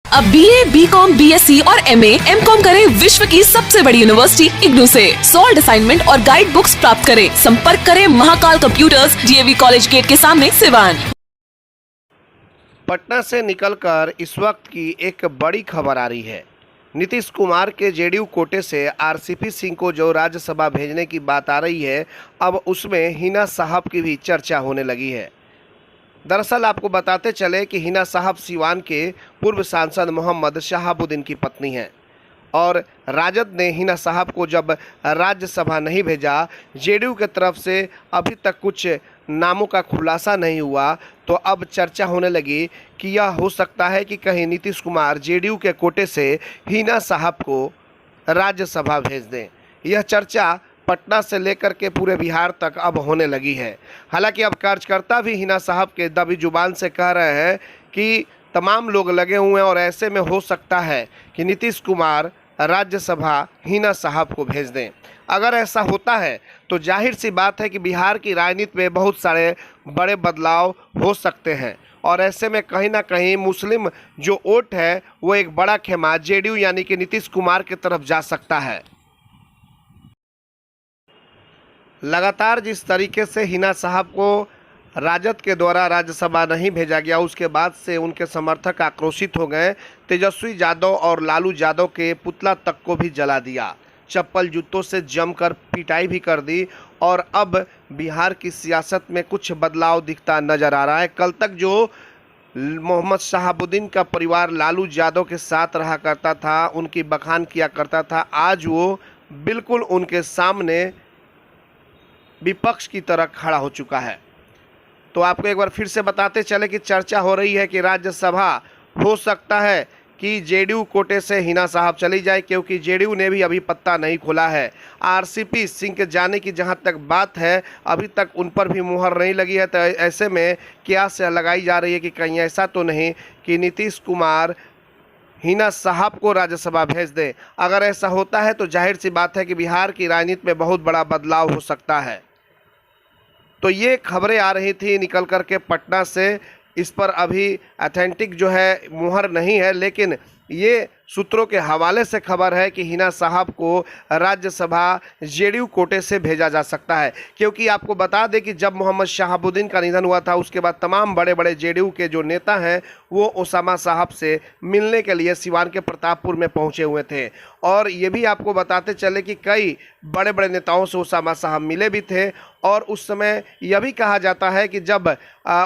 अब BA, BCom, BSc और MA, MCom करें विश्व की सबसे बड़ी यूनिवर्सिटी इग्नू से। सॉल्ड असाइनमेंट और गाइड बुक्स प्राप्त करें। संपर्क करें Mahakal computers, DAV college gate के सामने, सिवान। पटना से निकलकर इस वक्त की एक बड़ी खबर आ रही है। नीतीश कुमार के जेडीयू कोटे से RCP सिंह को जो राज्यसभा भेजने की बात आ रही है, अब उसमें हिना साहब की भी चर्चा होने लगी है। दरअसल आपको बताते चले कि हिना साहब सिवान के पूर्व सांसद मोहम्मद शहाबुद्दीन की पत्नी हैं और राजद ने हिना साहब को जब राज्यसभा नहीं भेजा, जेडीयू के तरफ से अभी तक कुछ नामों का खुलासा नहीं हुआ, तो अब चर्चा होने लगी कि यह हो सकता है कि कहीं नीतीश कुमार जेडीयू के कोटे से हिना साहब को राज्यसभा भेज दें। यह चर्चा पटना से लेकर के पूरे बिहार तक अब होने लगी है। हालांकि अब कार्यकर्ता भी हिना साहब के दबी जुबान से कह रहे हैं कि तमाम लोग लगे हुए हैं और ऐसे में हो सकता है कि नीतीश कुमार राज्यसभा हिना साहब को भेज दें। अगर ऐसा होता है तो जाहिर सी बात है कि बिहार की राजनीति में बहुत सारे बड़े बदलाव हो सकते हैं और ऐसे में कहीं ना कहीं मुस्लिम जो वोट है वो एक बड़ा खेमा जेडीयू यानी कि नीतीश कुमार की तरफ जा सकता है। लगातार जिस तरीके से हिना साहब को राजद के द्वारा राज्यसभा नहीं भेजा गया, उसके बाद से उनके समर्थक आक्रोशित हो गए। तेजस्वी यादव और लालू यादव के पुतला तक को भी जला दिया, चप्पल जूतों से जमकर पिटाई भी कर दी और अब बिहार की सियासत में कुछ बदलाव दिखता नजर आ रहा है। कल तक जो मोहम्मद शहाबुद्दीन का परिवार लालू यादव के साथ रहा करता था, उनकी बखान किया करता था, आज वो बिल्कुल उनके सामने विपक्ष की तरह खड़ा हो चुका है। तो आपको एक बार फिर से बताते चले कि चर्चा हो रही है कि राज्यसभा हो सकता है कि जेडीयू कोटे से हिना साहब चली जाए, क्योंकि जेडीयू ने भी अभी पत्ता नहीं खोला है। RCP सिंह के जाने की जहां तक बात है, अभी तक उन पर भी मुहर नहीं लगी है। तो ऐसे में क्या से लगाई जा रही है कि कहीं ऐसा तो नहीं कि नीतीश कुमार हिना साहब को राज्यसभा भेज दें। अगर ऐसा होता है तो जाहिर सी बात है कि बिहार की राजनीति में बहुत बड़ा बदलाव हो सकता है। तो ये खबरें आ रही थी निकल कर के पटना से। इस पर अभी ऑथेंटिक जो है मुहर नहीं है, लेकिन ये सूत्रों के हवाले से खबर है कि हिना साहब को राज्यसभा जेडीयू कोटे से भेजा जा सकता है। क्योंकि आपको बता दें कि जब मोहम्मद शहाबुद्दीन का निधन हुआ था, उसके बाद तमाम बड़े बड़े जेडीयू के जो नेता हैं वो ओसामा साहब से मिलने के लिए सिवान के प्रतापपुर में पहुंचे हुए थे। और ये भी आपको बताते चले कि कई बड़े बड़े नेताओं से ओसामा साहब मिले भी थे और उस समय यह भी कहा जाता है कि जब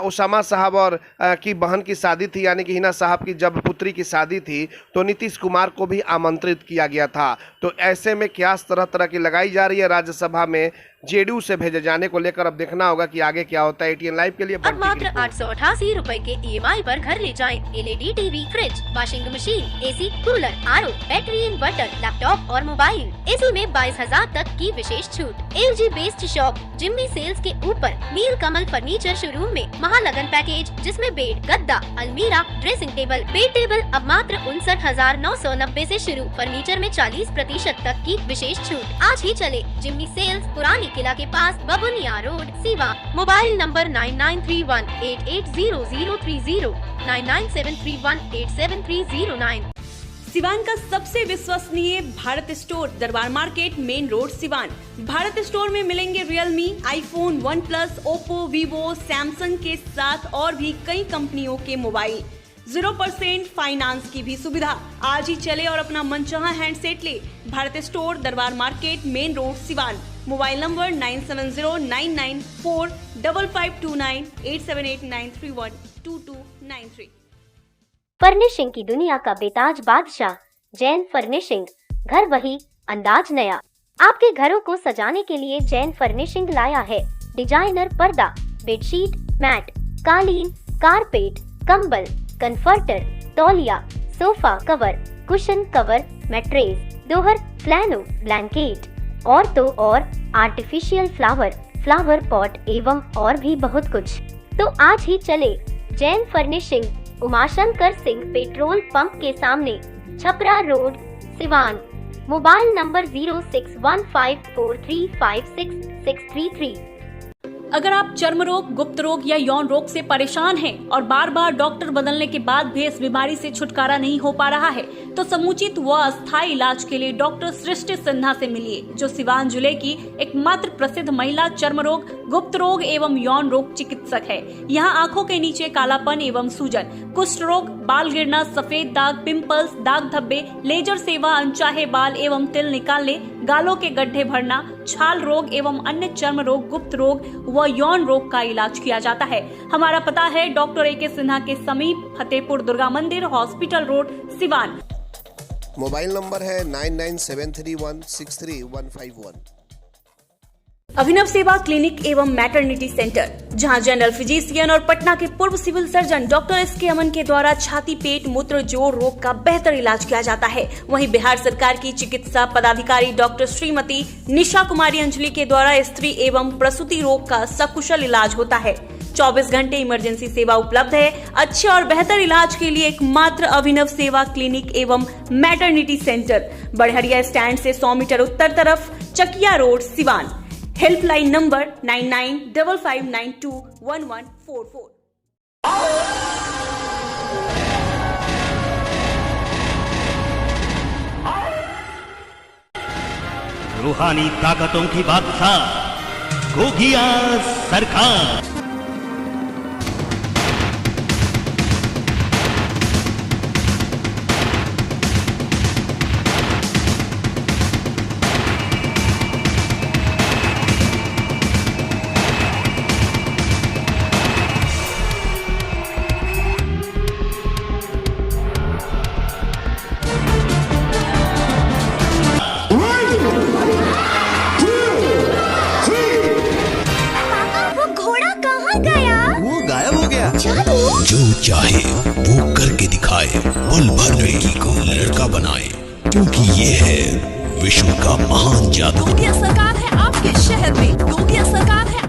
ओसामा साहब और की बहन की शादी थी, यानी कि हिना साहब की जब पुत्री की शादी थी, तो नीतीश कुमार को भी आमंत्रित किया गया था। तो ऐसे में क्या तरह तरह की लगाई जा रही है राज्यसभा में जेडीयू से भेजे जाने को लेकर अब देखना होगा कि आगे क्या होता है। ATN लाइव के लिए अब मात्र 888 रुपए के EMI पर घर ले जाएं LED TV, fridge, washing machine, AC, cooler, RO, battery, inverter, laptop और मोबाइल। इसी में 22,000 तक की विशेष छूट। LG based shop Jimmy sales के ऊपर नील कमल फर्नीचर शोरूम में महालगन पैकेज, जिसमें बेड, गद्दा, अलमीरा, ड्रेसिंग टेबल, बेड टेबल अब मात्र 59,990 से शुरू। फर्नीचर में 40% तक की विशेष छूट। आज ही चले जिम्मी सेल्स, पुरानी किला के पास, बबुनिया road, Siva. Mobile number 9931880030, 9973187309। Siwan का सबसे विश्वसनीय भारत स्टोर, दरबार market, main road, Siwan. Bharat store में मिलेंगे Realme, iPhone, OnePlus, Oppo, Vivo, Samsung के साथ और भी कई कंपनियों के मोबाइल। 0% फाइनेंस की भी सुविधा। आज ही चले और अपना मनचाहा हैंडसेट ले। भारत स्टोर, दरबार market, main road, Siwan. Mobile number 9709945529, 8789312293। Furnishing की दुनिया का बेताज बादशाह जैन फर्निशिंग। घर वही, अंदाज नया। आपके घरों को सजाने के लिए जैन फर्निशिंग लाया है डिजाइनर पर्दा, बेडशीट, मैट, कालीन, कारपेट, कंबल, कंफर्टर, तौलिया, sofa cover, cushion cover, mattress, दोहर, फ्लैनो, ब्लैंकेट और तो और आर्टिफिशियल फ्लावर पॉट एवं और भी बहुत कुछ। तो आज ही चले Jain furnishing, Umashankar Singh petrol pump के सामने, Chhapra road, Siwan. Mobile number 0615435663। अगर आप चर्म रोग, गुप्त रोग या यौन रोग से परेशान हैं और बार बार डॉक्टर बदलने के बाद भी इस बीमारी से छुटकारा नहीं हो पा रहा है, तो समुचित व अस्थायी इलाज के लिए डॉक्टर सृष्टि सिन्हा से मिलिए, जो सिवान जिले की एकमात्र प्रसिद्ध महिला चर्म रोग, गुप्त रोग एवं यौन रोग चिकित्सक है। यहाँ आंखों के नीचे कालापन एवं सूजन, कुष्ठ रोग, बाल गिरना, सफेद दाग, पिंपल्स, दाग धब्बे, लेजर सेवा, अनचाहे बाल एवं तिल निकालने, गालों के गड्ढे भरना, छाल रोग एवं अन्य चर्म रोग, गुप्त रोग व यौन रोग का इलाज किया जाता है। हमारा पता है डॉक्टर ए के सिन्हा के समीप, फतेहपुर दुर्गा मंदिर, hospital road, Siwan. Mobile number है 9973163151। अभिनव सेवा क्लिनिक एवं मैटरनिटी सेंटर, जहां जनरल फिजिशियन और पटना के पूर्व सिविल सर्जन डॉक्टर एस के अमन के द्वारा छाती, पेट, मूत्र, जोड़ रोग का बेहतर इलाज किया जाता है। वहीं बिहार सरकार की चिकित्सा पदाधिकारी डॉक्टर श्रीमती निशा कुमारी अंजलि के द्वारा स्त्री एवं प्रसूति रोग का सकुशल इलाज होता है। 24 घंटे इमरजेंसी सेवा उपलब्ध है। अच्छे और बेहतर इलाज के लिए एकमात्र अभिनव सेवा क्लिनिक एवं मैटरनिटी सेंटर, बड़हरिया स्टैंड से 100 मीटर उत्तर तरफ, Chakiya road, Siwan. Helpline number 9955921144। रूहानी ताकतों की बादशाह गोगिया सरकार। जो चाहे वो करके दिखाए, पल भर लड़की को लड़का बनाए, क्योंकि ये है विश्व का महान जादू। योगिया सरकार है आपके शहर में, योगिया सरकार है।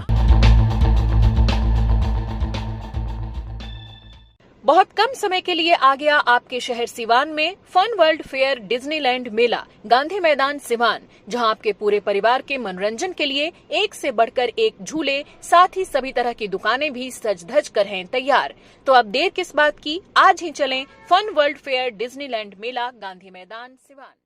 बहुत कम समय के लिए आ गया आपके शहर सिवान में फन वर्ल्ड फेयर डिज्नीलैंड मेला, गांधी मैदान सिवान, जहां आपके पूरे परिवार के मनोरंजन के लिए एक से बढ़कर एक झूले, साथ ही सभी तरह की दुकानें भी सज धज कर हैं तैयार। तो अब देर किस बात की, आज ही चलें फन वर्ल्ड फेयर डिज्नीलैंड मेला, गांधी मैदान सिवान।